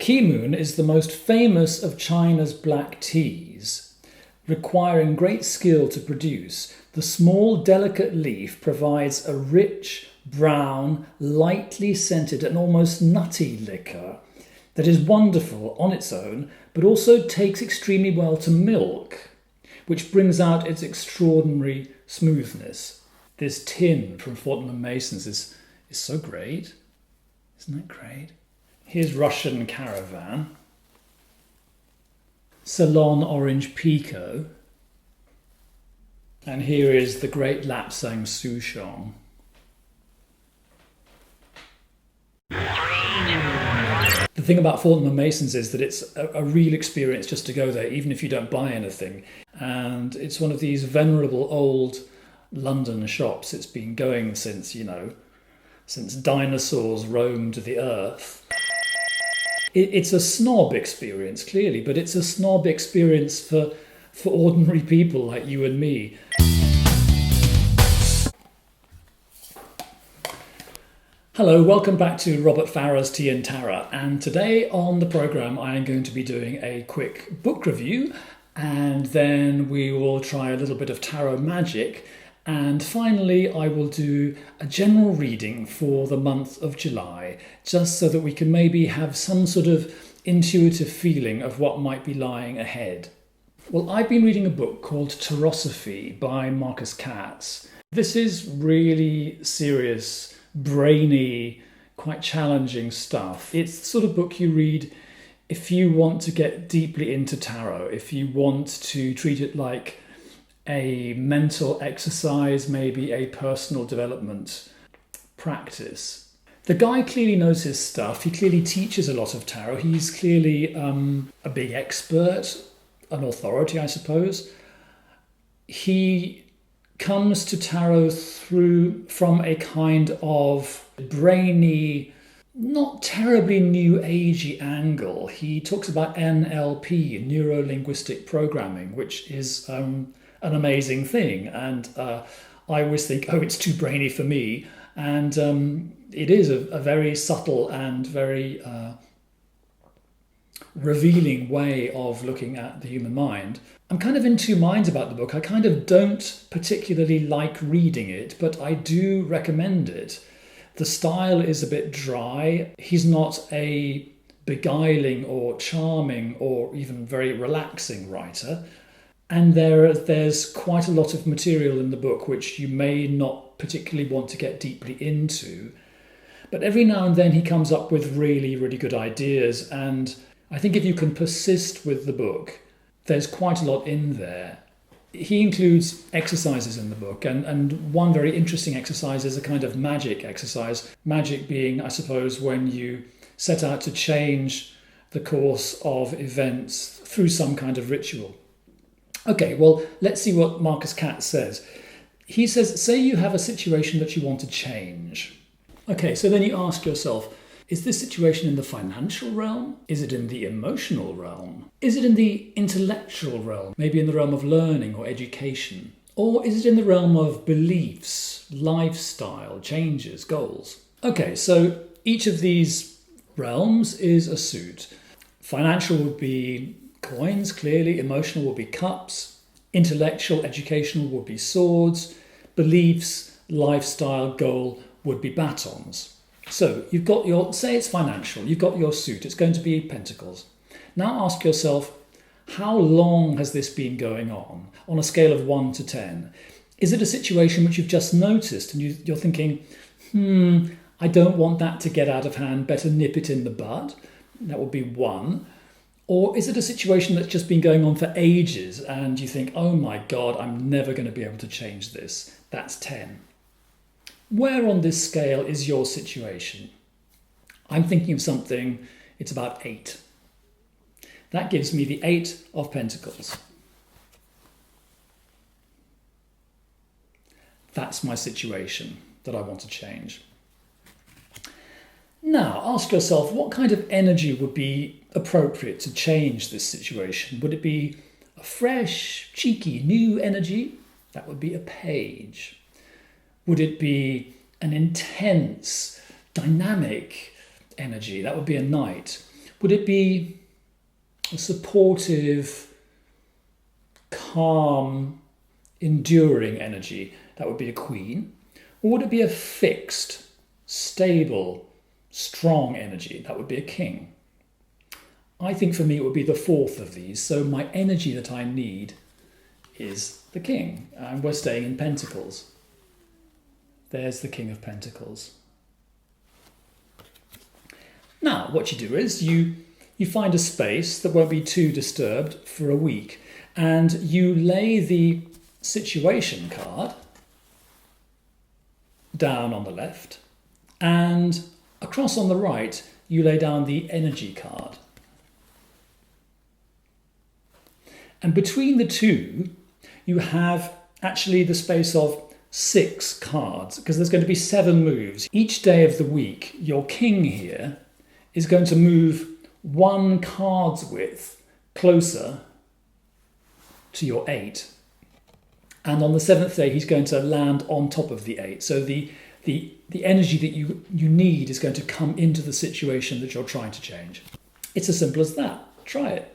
Moon is the most famous of China's black teas, requiring great skill to produce. The small, delicate leaf provides a rich, brown, lightly scented and almost nutty liquor that is wonderful on its own, but also takes extremely well to milk, which brings out its extraordinary smoothness. This tin from Fortnum & Mason's is so great. Isn't that great? Here's Russian Caravan. Ceylon Orange Pico. And here is the great Lapsang Souchong. The thing about Fortnum & Mason's is that it's a real experience just to go there, even if you don't buy anything. And it's one of these venerable old London shops. It's been going since dinosaurs roamed the earth. It's a snob experience, clearly, but it's a snob experience for ordinary people like you and me. Hello, welcome back to Robert Farrah's Tea and Tarot, and today on the programme I am going to be doing a quick book review, and then we will try a little bit of tarot magic, and finally I will do a general reading for the month of July, just so that we can maybe have some sort of intuitive feeling of what might be lying ahead. Well, I've been reading a book called Tarosophy by Marcus Katz. This is really serious, brainy, quite challenging stuff. It's the sort of book you read if you want to get deeply into tarot, if you want to treat it like a mental exercise, maybe a personal development practice. The guy clearly knows his stuff. He clearly teaches a lot of tarot. He's clearly a big expert, an authority, I suppose. He comes to tarot from a kind of brainy, not terribly new agey angle. He talks about NLP, neuro-linguistic programming, which is an amazing thing. And I always think, oh, it's too brainy for me. And it is a very subtle and very revealing way of looking at the human mind. I'm kind of in two minds about the book. I kind of don't particularly like reading it, but I do recommend it. The style is a bit dry. He's not a beguiling or charming or even very relaxing writer. And there's quite a lot of material in the book which you may not particularly want to get deeply into. But every now and then he comes up with really, really good ideas. And I think if you can persist with the book, there's quite a lot in there. He includes exercises in the book, and one very interesting exercise is a kind of magic exercise. Magic being, I suppose, when you set out to change the course of events through some kind of ritual. Okay, well, let's see what Marcus Katz says. He says, say you have a situation that you want to change. Okay, so then you ask yourself, is this situation in the financial realm? Is it in the emotional realm? Is it in the intellectual realm? Maybe in the realm of learning or education? Or is it in the realm of beliefs, lifestyle, changes, goals? Okay, so each of these realms is a suit. Financial would be coins, clearly. Emotional would be cups. Intellectual, educational would be swords. Beliefs, lifestyle, goal would be batons. So you've got say it's financial, you've got your suit, it's going to be pentacles. Now ask yourself, how long has this been going on a scale of 1 to 10? Is it a situation which you've just noticed and you're thinking, I don't want that to get out of hand, better nip it in the bud? That would be 1. Or is it a situation that's just been going on for ages and you think, oh my God, I'm never going to be able to change this? That's 10. Where on this scale is your situation? I'm thinking of something, it's about 8. That gives me the 8 of Pentacles. That's my situation that I want to change. Now, ask yourself, what kind of energy would be appropriate to change this situation? Would it be a fresh, cheeky, new energy? That would be a Page. Would it be an intense, dynamic energy? That would be a Knight. Would it be a supportive, calm, enduring energy? That would be a queen. Or would it be a fixed, stable, strong energy? That would be a king. I think for me it would be the fourth of these. So my energy that I need is the king. And we're staying in Pentacles. There's the King of Pentacles. Now, what you do is you find a space that won't be too disturbed for a week, and you lay the situation card down on the left, and across on the right, you lay down the energy card. And between the two, you have actually the space of 6 cards, because there's going to be 7 moves. Each day of the week, your king here is going to move 1 card's width closer to your 8. And on the 7th day, he's going to land on top of the 8. So the energy that you need is going to come into the situation that you're trying to change. It's as simple as that. Try it.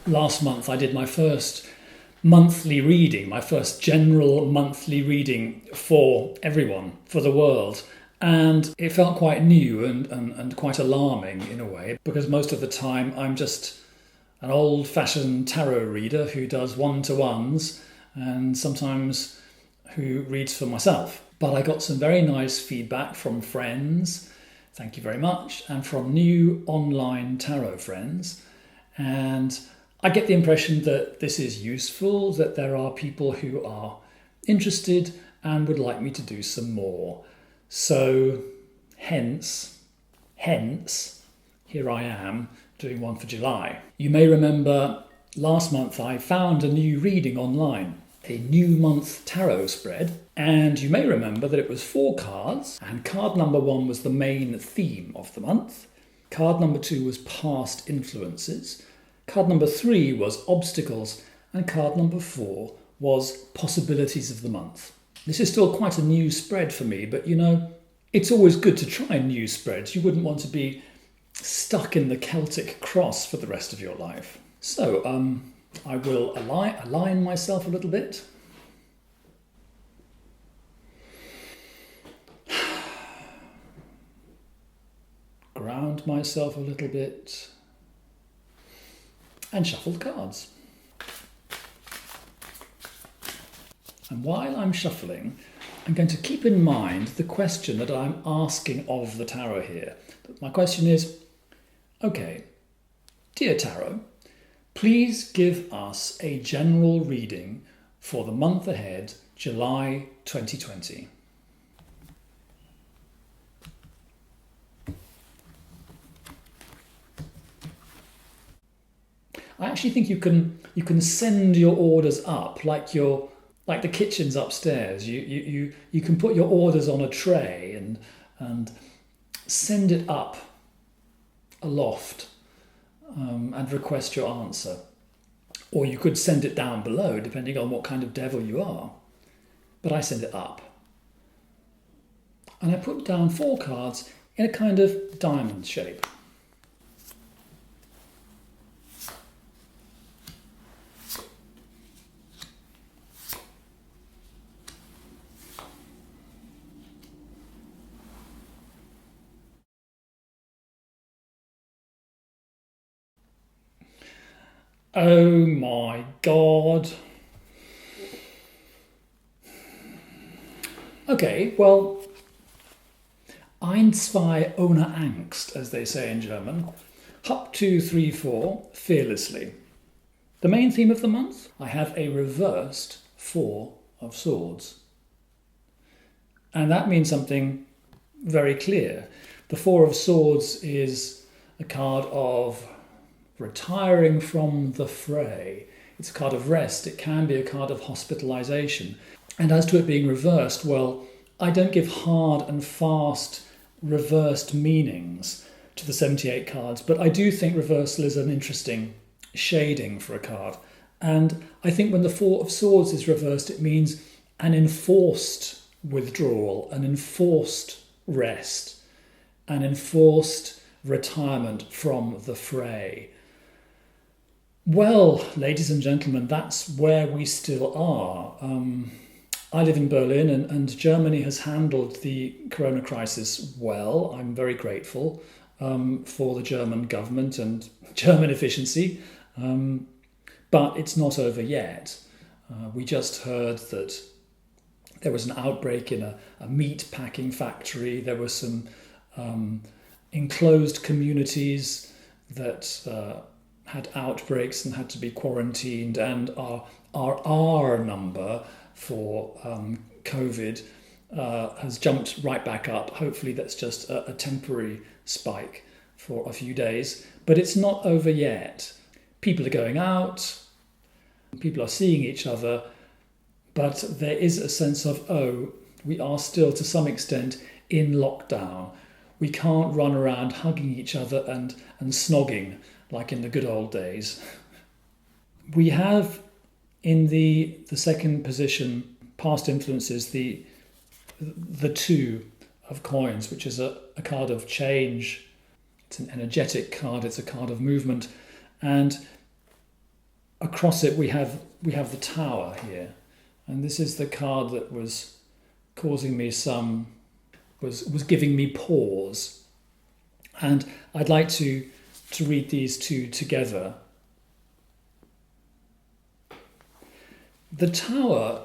Last month I did my first monthly reading, my first general monthly reading for everyone, for the world. And it felt quite new and quite alarming in a way, because most of the time I'm just an old-fashioned tarot reader who does one-to-ones and sometimes who reads for myself. But I got some very nice feedback from friends, thank you very much, and from new online tarot friends. And I get the impression that this is useful, that there are people who are interested and would like me to do some more. So hence, here I am doing one for July. You may remember last month I found a new reading online, a new month tarot spread, and you may remember that it was 4 cards, and card number 1 was the main theme of the month. Card number 2 was past influences. Card number 3 was obstacles, and card number 4 was possibilities of the month. This is still quite a new spread for me, but you know, it's always good to try new spreads. You wouldn't want to be stuck in the Celtic cross for the rest of your life. So I will align myself a little bit. Ground myself a little bit. And shuffle the cards. And while I'm shuffling, I'm going to keep in mind the question that I'm asking of the tarot here. My question is, okay, dear tarot, please give us a general reading for the month ahead, July 2020. I actually think you can send your orders up like the kitchen's upstairs. You can put your orders on a tray and send it up aloft and request your answer. Or you could send it down below, depending on what kind of devil you are. But I send it up. And I put down 4 cards in a kind of diamond shape. Oh my God. Okay, well, eins, zwei, ohne Angst, as they say in German. Up, 2, 3, 4, fearlessly. The main theme of the month, I have a reversed 4 of swords. And that means something very clear. The 4 of swords is a card of retiring from the fray. It's a card of rest. It can be a card of hospitalization. And as to it being reversed, well, I don't give hard and fast reversed meanings to the 78 cards, but I do think reversal is an interesting shading for a card. And I think when the Four of Swords is reversed, it means an enforced withdrawal, an enforced rest, an enforced retirement from the fray. Well, ladies and gentlemen, that's where we still are. I live in Berlin, and Germany has handled the corona crisis well. I'm very grateful for the German government and German efficiency. But it's not over yet. We just heard that there was an outbreak in a meat packing factory. There were some enclosed communities that had outbreaks and had to be quarantined, and our R number for COVID has jumped right back up. Hopefully that's just a temporary spike for a few days, but it's not over yet. People are going out, people are seeing each other, but there is a sense of, we are still to some extent in lockdown. We can't run around hugging each other and snogging like in the good old days. We have in the second position, past influences, the Two of Coins, which is a card of change. It's an energetic card, it's a card of movement. And across it we have the Tower here. And this is the card that was causing me was giving me pause. And I'd like to read these two together. The Tower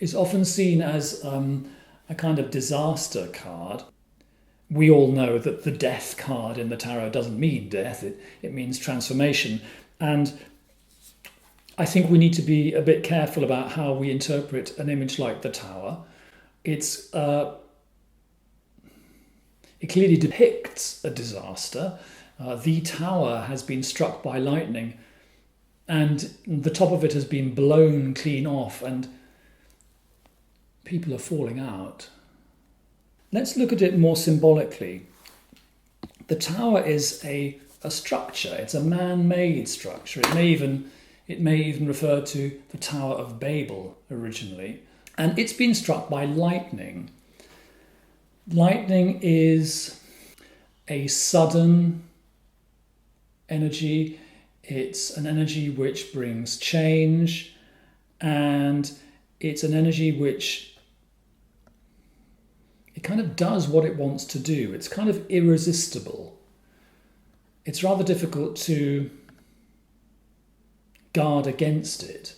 is often seen as a kind of disaster card. We all know that the Death card in the tarot doesn't mean death, it means transformation. And I think we need to be a bit careful about how we interpret an image like the Tower. It clearly depicts a disaster. The Tower has been struck by lightning, and the top of it has been blown clean off, and people are falling out. Let's look at it more symbolically. The Tower is a structure. It's a man-made structure. It may even refer to the Tower of Babel originally, and it's been struck by lightning. Lightning is a sudden energy. It's an energy which brings change, and it's an energy which it kind of does what it wants to do. It's kind of irresistible. It's rather difficult to guard against it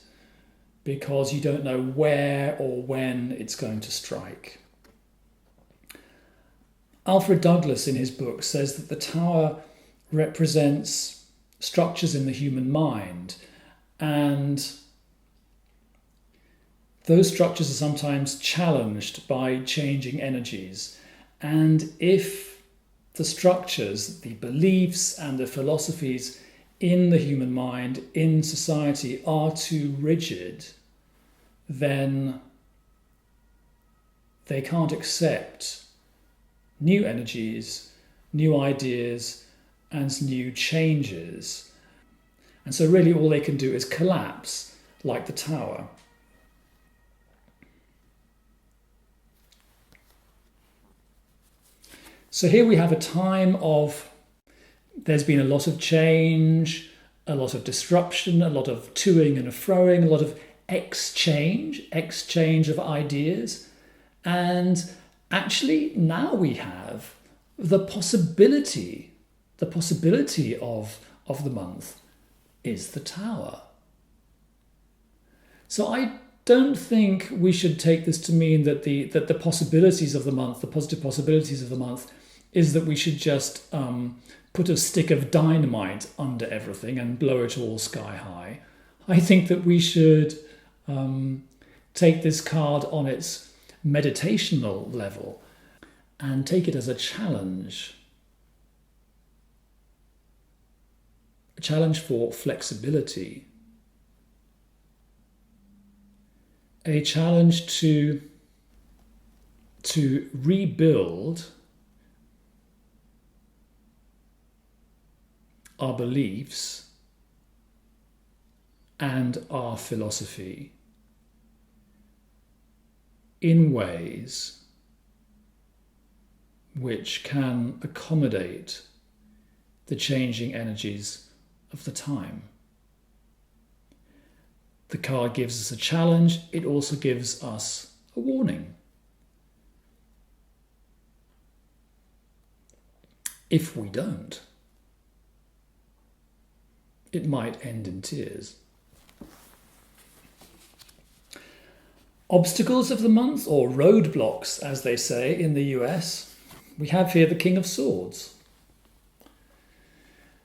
because you don't know where or when it's going to strike. Alfred Douglas in his book says that the Tower represents structures in the human mind, and those structures are sometimes challenged by changing energies. And if the structures, the beliefs and the philosophies in the human mind, in society, are too rigid, then they can't accept new energies, new ideas, and new changes. And so really all they can do is collapse like the Tower. So here we have a time of, there's been a lot of change, a lot of disruption, a lot of toing and froing, a lot of exchange of ideas. And actually now we have the possibility of the month is the Tower. So I don't think we should take this to mean that the possibilities of the month, the positive possibilities of the month, is that we should just put a stick of dynamite under everything and blow it all sky high. I think that we should take this card on its meditational level and take it as a challenge. a challenge for flexibility, a challenge to rebuild our beliefs and our philosophy in ways which can accommodate the changing energies of the time. The card gives us a challenge, it also gives us a warning. If we don't, it might end in tears. Obstacles of the month, or roadblocks as they say in the US, we have here the King of Swords.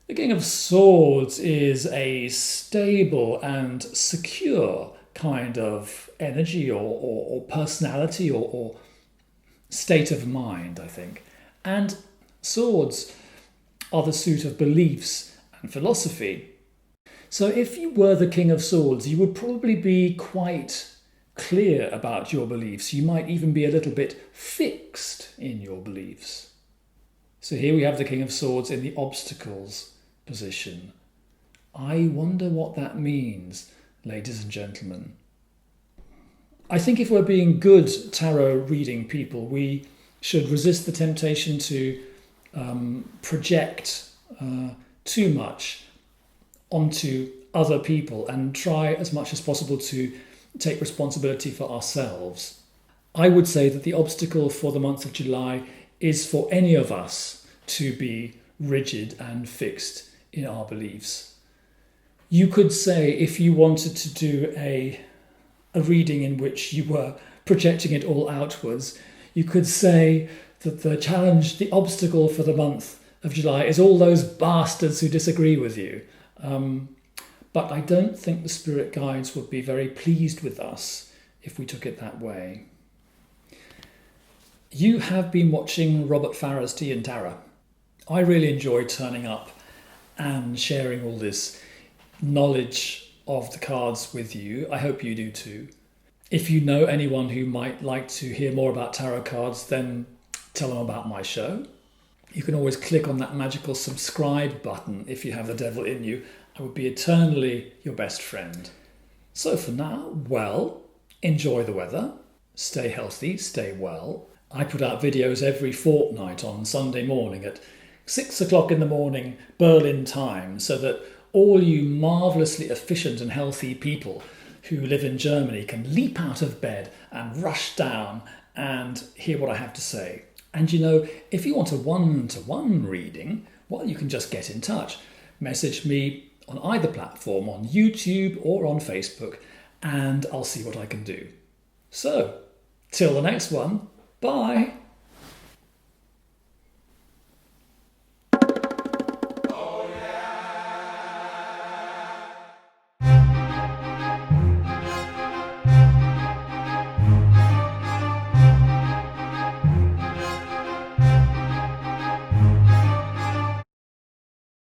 The King of Swords is a stable and secure kind of energy or personality or state of mind, I think. And swords are the suit of beliefs and philosophy. So if you were the King of Swords, you would probably be quite clear about your beliefs. You might even be a little bit fixed in your beliefs. So here we have the King of Swords in the obstacles position. I wonder what that means, ladies and gentlemen. I think if we're being good tarot reading people, we should resist the temptation to project too much onto other people and try as much as possible to take responsibility for ourselves. I would say that the obstacle for the month of July is for any of us to be rigid and fixed in our beliefs. You could say, if you wanted to do a reading in which you were projecting it all outwards, you could say that the challenge, the obstacle for the month of July is all those bastards who disagree with you. But I don't think the spirit guides would be very pleased with us if we took it that way. You have been watching Robert Farrah's Tea and Tarot. I really enjoy turning up and sharing all this knowledge of the cards with you. I hope you do too. If you know anyone who might like to hear more about tarot cards, then tell them about my show. You can always click on that magical subscribe button if you have the devil in you. I would be eternally your best friend. So for now, well, enjoy the weather, stay healthy, stay well. I put out videos every fortnight on Sunday morning at 6 o'clock in the morning, Berlin time, so that all you marvellously efficient and healthy people who live in Germany can leap out of bed and rush down and hear what I have to say. And you know, if you want a one-to-one reading, well, you can just get in touch. Message me on either platform, on YouTube or on Facebook, and I'll see what I can do. So, till the next one, bye!